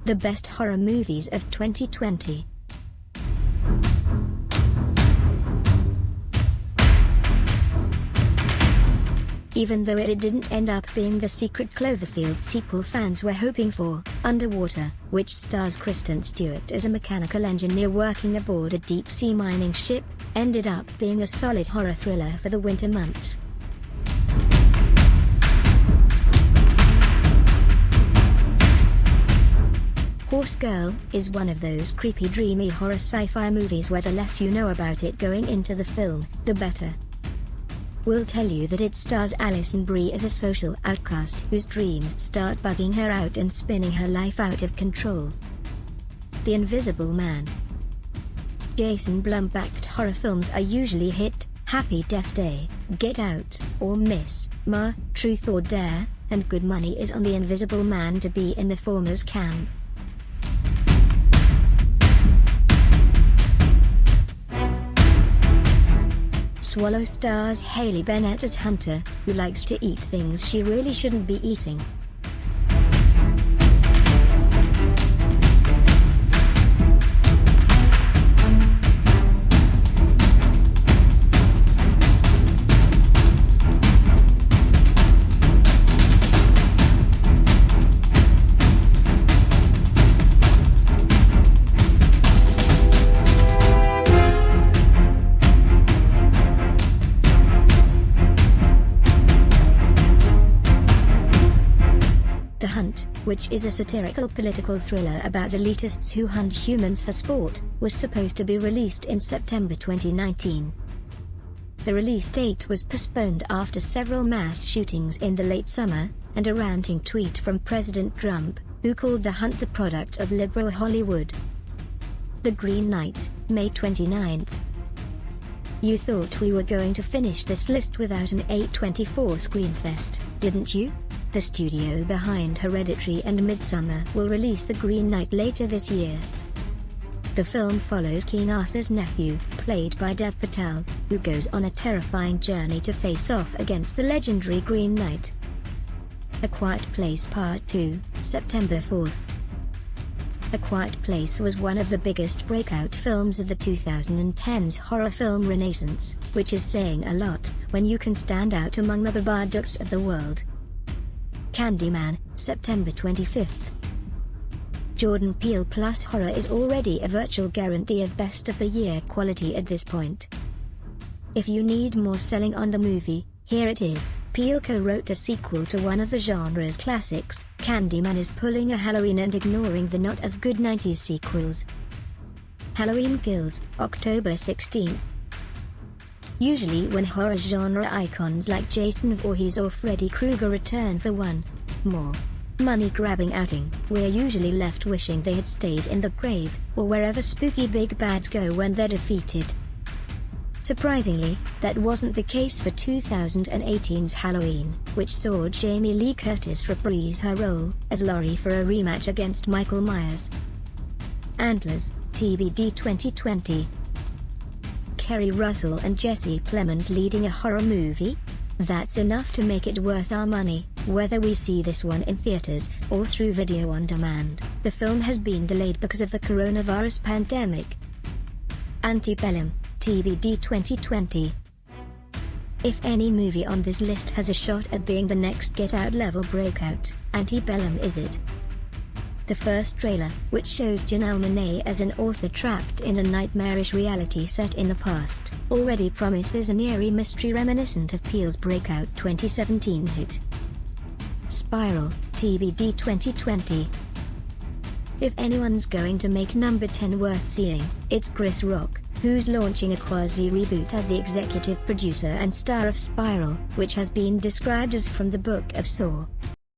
The best horror movies of 2020. Even though it didn't end up being the Secret Cloverfield sequel fans were hoping for, Underwater, which stars Kristen Stewart as a mechanical engineer working aboard a deep-sea mining ship, ended up being a solid horror thriller for the winter months. Horse Girl is one of those creepy dreamy horror sci-fi movies where the less you know about it going into the film, the better. We'll tell you that it stars Alison Brie as a social outcast whose dreams start bugging her out and spinning her life out of control. The Invisible Man. Jason Blum-backed horror films are usually hit, Happy Death Day, Get Out, or Miss Ma, Truth or Dare, and good money is on The Invisible Man to be in the former's camp. Swallow stars Haley Bennett as Hunter, who likes to eat things she really shouldn't be eating. The Hunt, which is a satirical political thriller about elitists who hunt humans for sport, was supposed to be released in September 2019. The release date was postponed after several mass shootings in the late summer, and a ranting tweet from President Trump, who called The Hunt the product of liberal Hollywood. The Green Knight, May 29th. You thought we were going to finish this list without an A24 screenfest, didn't you? The studio behind Hereditary and Midsommar will release The Green Knight later this year. The film follows King Arthur's nephew, played by Dev Patel, who goes on a terrifying journey to face off against the legendary Green Knight. A Quiet Place Part 2, September 4th. A Quiet Place was one of the biggest breakout films of the 2010s horror film renaissance, which is saying a lot, when you can stand out among the Babadooks of the world. Candyman, September 25th. Jordan Peele plus horror is already a virtual guarantee of best of the year quality at this point. If you need more selling on the movie, here it is. Peele co-wrote a sequel to one of the genre's classics. Candyman is pulling a Halloween and ignoring the not-as-good 90s sequels. Halloween Kills, October 16th. Usually when horror genre icons like Jason Voorhees or Freddy Krueger return for one more money-grabbing outing, we're usually left wishing they had stayed in the grave, or wherever spooky big bads go when they're defeated. Surprisingly, that wasn't the case for 2018's Halloween, which saw Jamie Lee Curtis reprise her role as Laurie for a rematch against Michael Myers. Antlers, TBD 2020. Kerry Russell and Jesse Plemons leading a horror movie? That's enough to make it worth our money, whether we see this one in theaters or through video on demand. The film has been delayed because of the coronavirus pandemic. Antebellum, TBD 2020. If any movie on this list has a shot at being the next Get Out level breakout, Antebellum is it. The first trailer, which shows Janelle Monáe as an author trapped in a nightmarish reality set in the past, already promises an eerie mystery reminiscent of Peele's breakout 2017 hit. Spiral, TBD 2020. If anyone's going to make number 10 worth seeing, it's Chris Rock, who's launching a quasi-reboot as the executive producer and star of Spiral, which has been described as from the Book of Saw.